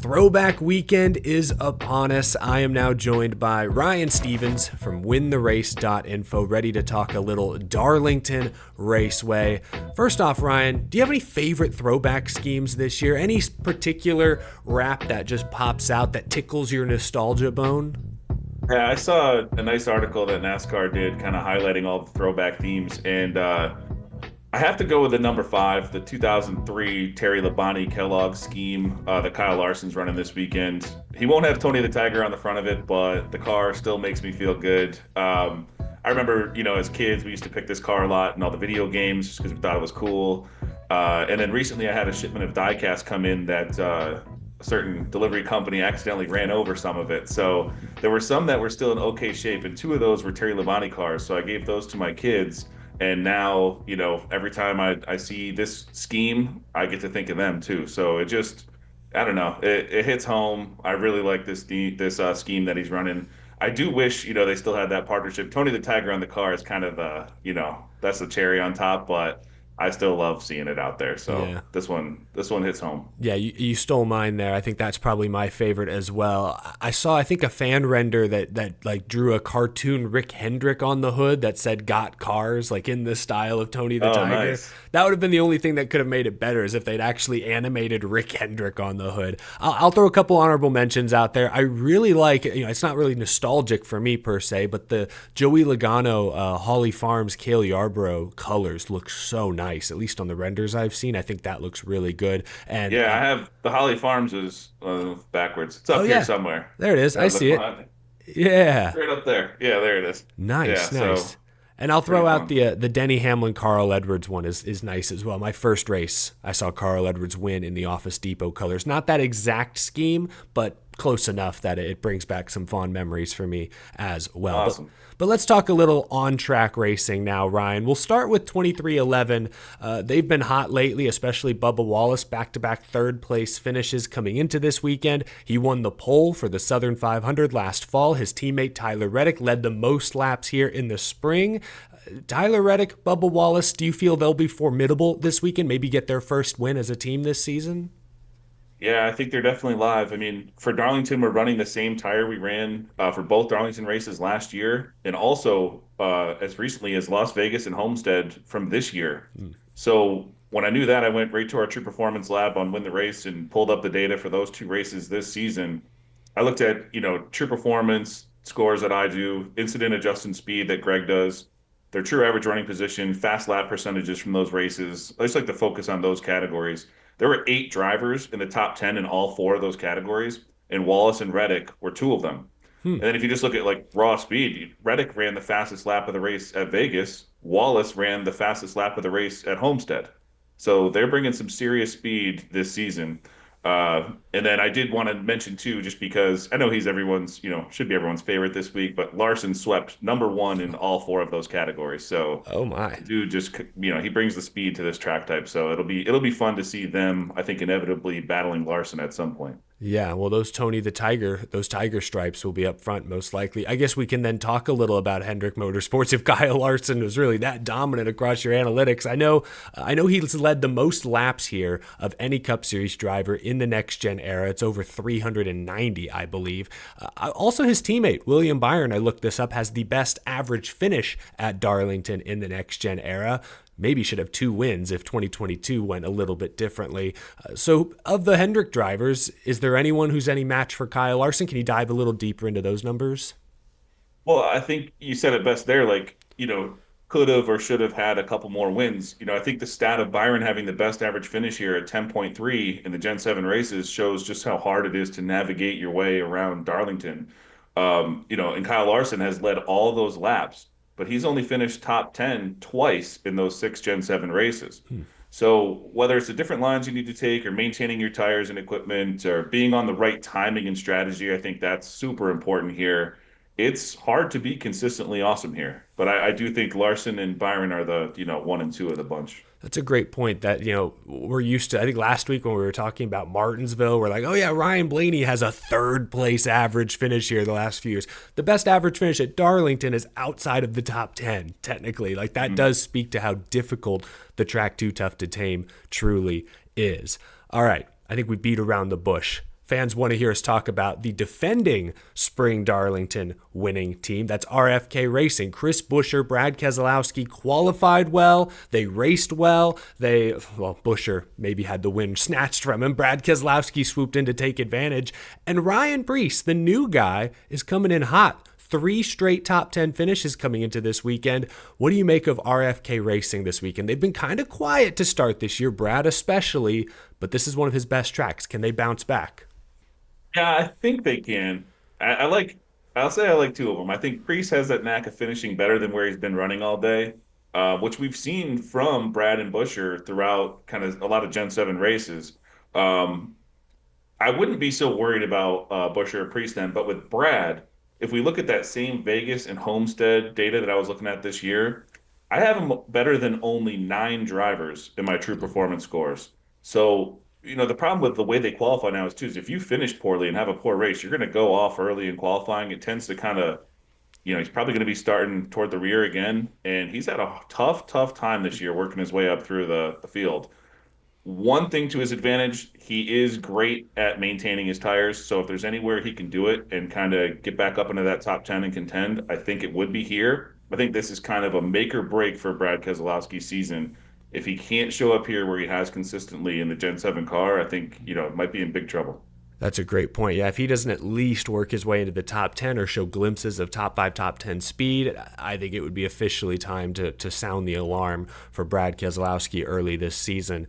Throwback weekend is upon us. I am now joined by Ryan Stevens from wintherace.info, ready to talk a little Darlington Raceway. First off, Ryan, do you have any favorite throwback schemes this year? Any particular wrap that just pops out that tickles your nostalgia bone? Yeah, I saw a nice article that NASCAR did kind of highlighting all the throwback themes. And I have to go with the number five, the 2003 Terry Labonte Kellogg scheme that Kyle Larson's running this weekend. He won't have Tony the Tiger on the front of it, but the car still makes me feel good. I remember, as kids, we used to pick this car a lot in all the video games just because we thought it was cool. And then recently I had a shipment of diecast come in that a certain delivery company accidentally ran over some of it. So there were some that were still in okay shape, and two of those were Terry Labonte cars. So I gave those to my kids. And now, every time I see this scheme, I get to think of them too. So it just, I don't know, it hits home. I really like this scheme that he's running. I do wish, they still had that partnership. Tony the Tiger on the car is kind of, that's the cherry on top, but I still love seeing it out there. So Yeah. this one hits home. Yeah, you stole mine there. I think that's probably my favorite as well. I saw, I think, a fan render that like drew a cartoon Rick Hendrick on the hood that said "Got Cars," like in the style of Tony the Oh, Tiger. nice. That would have been the only thing that could have made it better, is if they'd actually animated Rick Hendrick on the hood. I'll throw a couple honorable mentions out there. I really like, it's not really nostalgic for me per se, but the Joey Logano, Holly Farms, Cale Yarborough colors look so nice, at least on the renders I've seen. I think that looks really good. And Yeah, I have the Holly Farms is backwards. It's oh up here yeah, somewhere. there it is. I Yeah, the see it. front. Yeah. Right up there. Yeah, there it is. Yeah, Nice, so nice. And I'll pretty throw out fun. the Denny Hamlin Carl Edwards one is nice as well. My first race, I saw Carl Edwards win in the Office Depot colors. Not that exact scheme, but close enough that it brings back some fond memories for me as well. Awesome. But let's talk a little on-track racing now, Ryan. We'll start with 2311. They've been hot lately, especially Bubba Wallace, back-to-back third-place finishes coming into this weekend. He won the pole for the Southern 500 last fall. His teammate Tyler Reddick led the most laps here in the spring. Tyler Reddick, Bubba Wallace, do you feel they'll be formidable this weekend, maybe get their first win as a team this season? Yeah, I think they're definitely live. I mean, for Darlington, we're running the same tire we ran for both Darlington races last year, and also as recently as Las Vegas and Homestead from this year. So when I knew that, I went right to our True Performance Lab on Win the Race and pulled up the data for those two races this season. I looked at, True Performance scores that I do, incident adjusted speed that Greg does, their true average running position, fast lap percentages from those races. I just like to focus on those categories. There were 8 drivers in the top 10 in all 4 of those categories, and Wallace and Reddick were 2 of them. And then if you just look at like raw speed, Reddick ran the fastest lap of the race at Vegas. Wallace ran the fastest lap of the race at Homestead. So they're bringing some serious speed this season. And then I did want to mention too, just because I know he's everyone's, should be everyone's favorite this week, but Larson swept number one in all 4 of those categories. So Oh my. dude just, he brings the speed to this track type. So it'll be fun to see them, I think, inevitably battling Larson at some point. Yeah, well, those tiger stripes will be up front most likely. I guess we can then talk a little about Hendrick Motorsports. If Kyle Larson was really that dominant across your analytics, I know he's led the most laps here of any Cup Series driver in the next gen era. It's over 390, I believe. Also, his teammate William Byron, I looked this up, has the best average finish at Darlington in the next gen era. Maybe should have 2 wins if 2022 went a little bit differently. So of the Hendrick drivers, is there anyone who's any match for Kyle Larson? Can you dive a little deeper into those numbers? Well, I think you said it best there. Like, could have or should have had a couple more wins. I think the stat of Byron having the best average finish here at 10.3 in the Gen 7 races shows just how hard it is to navigate your way around Darlington. And Kyle Larson has led all those laps, but he's only finished top 10 twice in those 6 Gen 7 races. So whether it's the different lines you need to take or maintaining your tires and equipment or being on the right timing and strategy, I think that's super important here. It's hard to be consistently awesome here, but I do think Larson and Byron are the, 1 and 2 of the bunch. That's a great point that, we're used to. I think last week when we were talking about Martinsville, we're like, oh yeah, Ryan Blaney has a third place average finish here the last few years. The best average finish at Darlington is outside of the top 10, technically. Like that does speak to how difficult the track Too Tough to Tame truly is. All right, I think we beat around the bush fans want to hear us talk about the defending spring Darlington winning team. That's RFK Racing. Chris Buescher, Brad Keselowski qualified well. They raced well. Buescher maybe had the win snatched from him. Brad Keselowski swooped in to take advantage. And Ryan Preece, the new guy, is coming in hot. 3 straight top 10 finishes coming into this weekend. What do you make of RFK Racing this weekend? They've been kind of quiet to start this year, Brad especially, but this is one of his best tracks. Can they bounce back? Yeah, I think they can. I'll say I like two of them. I think Priest has that knack of finishing better than where he's been running all day, which we've seen from Brad and Buescher throughout kind of a lot of Gen 7 races. Um, I wouldn't be so worried about Buescher or Priest then, but with Brad, if we look at that same Vegas and Homestead data that I was looking at this year, I have him better than only 9 drivers in my true performance scores. So, the problem with the way they qualify now is too, is if you finish poorly and have a poor race, you're going to go off early in qualifying. It tends to kind of, he's probably going to be starting toward the rear again. And he's had a tough, tough time this year working his way up through the field. One thing to his advantage, he is great at maintaining his tires. So if there's anywhere he can do it and kind of get back up into that top 10 and contend, I think it would be here. I think this is kind of a make or break for Brad Keselowski's season. If he can't show up here where he has consistently in the Gen 7 car, I think, might be in big trouble. That's a great point. Yeah, if he doesn't at least work his way into the top 10 or show glimpses of top 5, top 10 speed, I think it would be officially time to sound the alarm for Brad Keselowski early this season.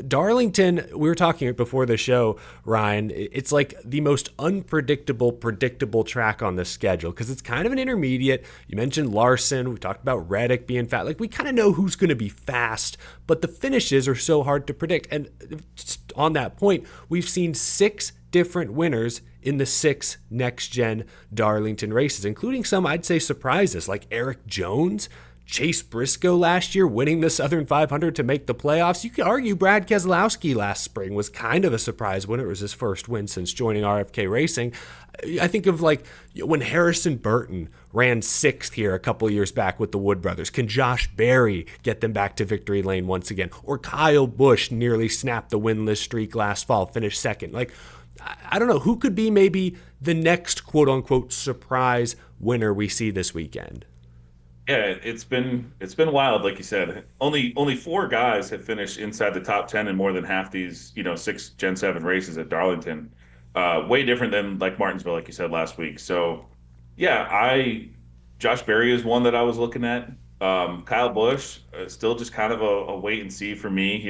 Darlington, we were talking before the show, Ryan, it's like the most predictable track on the schedule because it's kind of an intermediate. You mentioned Larson. We talked about Reddick being fast. Like, we kind of know who's going to be fast, but the finishes are so hard to predict. And on that point, we've seen 6 different winners in the 6 next-gen Darlington races, including some, I'd say, surprises, like Eric Jones, Chase Briscoe last year winning the Southern 500 to make the playoffs. You could argue Brad Keselowski last spring was kind of a surprise winner. It was his first win since joining RFK Racing. I think of like when Harrison Burton ran 6th here a couple years back with the Wood brothers. Can Josh Berry get them back to victory lane once again? Or Kyle Busch nearly snapped the winless streak last fall, finished 2nd. Like, I don't know, who could be maybe the next quote-unquote surprise winner we see this weekend? Yeah, it's been wild, like you said. Only 4 guys have finished inside the top 10 in more than half these, 6 Gen 7 races at Darlington. Way different than like Martinsville, like you said last week. So, yeah, Josh Berry is one that I was looking at. Kyle Busch, still just kind of a wait and see for me.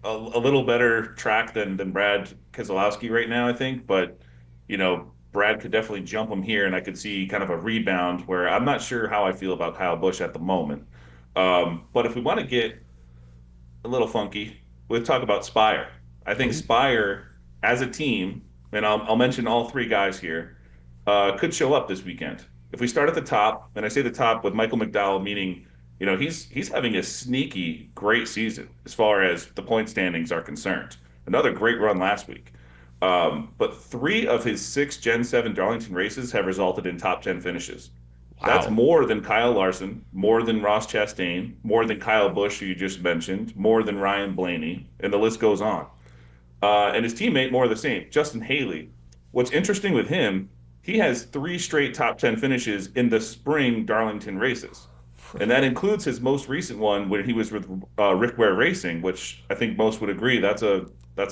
A little better track than Brad Keselowski right now, I think. But, Brad could definitely jump him here, and I could see kind of a rebound where I'm not sure how I feel about Kyle Busch at the moment. But if we want to get a little funky, we'll talk about Spire. I think Spire as a team, and I'll mention all 3 guys here, could show up this weekend. If we start at the top, and I say the top with Michael McDowell, meaning he's having a sneaky great season as far as the point standings are concerned. Another great run last week. But 3 of his 6 Gen 7 Darlington races have resulted in top 10 finishes. That's Wow. more than Kyle Larson, more than Ross Chastain, more than Kyle Busch, who you just mentioned, more than Ryan Blaney, and the list goes on. And his teammate, more of the same, Justin Haley. What's interesting with him, he has 3 straight top 10 finishes in the spring Darlington races. And that includes his most recent one when he was with Rick Ware Racing, which I think most would agree that's a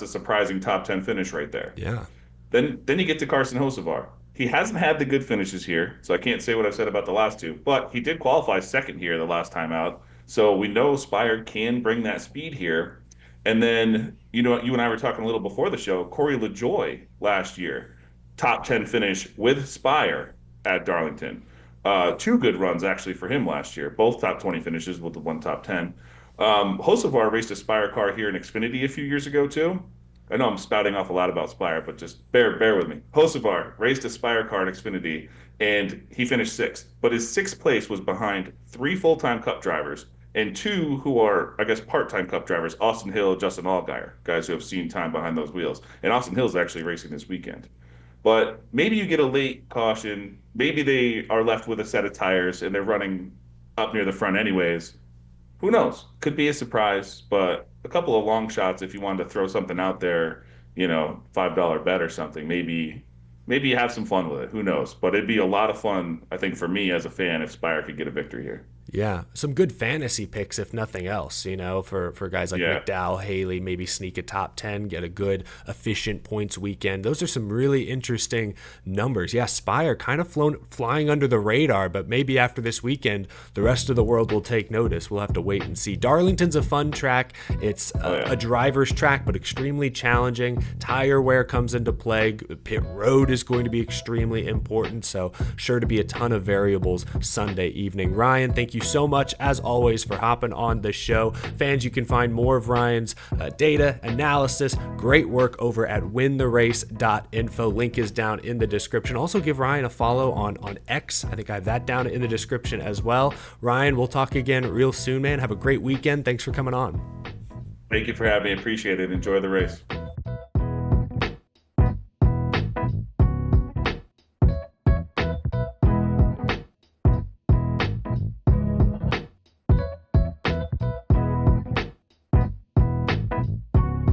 surprising top 10 finish right there. Yeah. Then you get to Carson Hocevar. He hasn't had the good finishes here, so I can't say what I've said about the last 2, but he did qualify 2nd here the last time out. So we know Spire can bring that speed here. And then, you and I were talking a little before the show, Corey LaJoy last year, top 10 finish with Spire at Darlington. 2 good runs actually for him last year, both top 20 finishes with the one top 10. Hocevar raced a Spire car here in Xfinity a few years ago too. I know I'm spouting off a lot about Spire, but just bear with me. Hocevar raced a Spire car in Xfinity, and he finished 6th. But his 6th place was behind 3 full-time Cup drivers and 2 who are, I guess, part-time Cup drivers: Austin Hill, Justin Allgaier, guys who have seen time behind those wheels. And Austin Hill's actually racing this weekend. But maybe you get a late caution. Maybe they are left with a set of tires and they're running up near the front anyways. Who knows? Could be a surprise, but a couple of long shots if you wanted to throw something out there. $5 bet or something. Maybe you have some fun with it. Who knows? But it'd be a lot of fun, I think, for me as a fan if Spire could get a victory here. Yeah, some good fantasy picks, if nothing else, for guys like Yeah. McDowell, Haley, maybe sneak a top 10, get a good, efficient points weekend. Those are some really interesting numbers. Yeah, Spire kind of flying under the radar, but maybe after this weekend, the rest of the world will take notice. We'll have to wait and see. Darlington's a fun track. It's a driver's track, but extremely challenging. Tire wear comes into play. Pit road is going to be extremely important, so sure to be a ton of variables Sunday evening. Ryan, thank you so much, as always, for hopping on the show. Fans, you can find more of Ryan's data, analysis, great work over at wintherace.info. Link is down in the description. Also, give Ryan a follow on X. I think I have that down in the description as well. Ryan, we'll talk again real soon, man. Have a great weekend. Thanks for coming on. Thank you for having me. Appreciate it. Enjoy the race.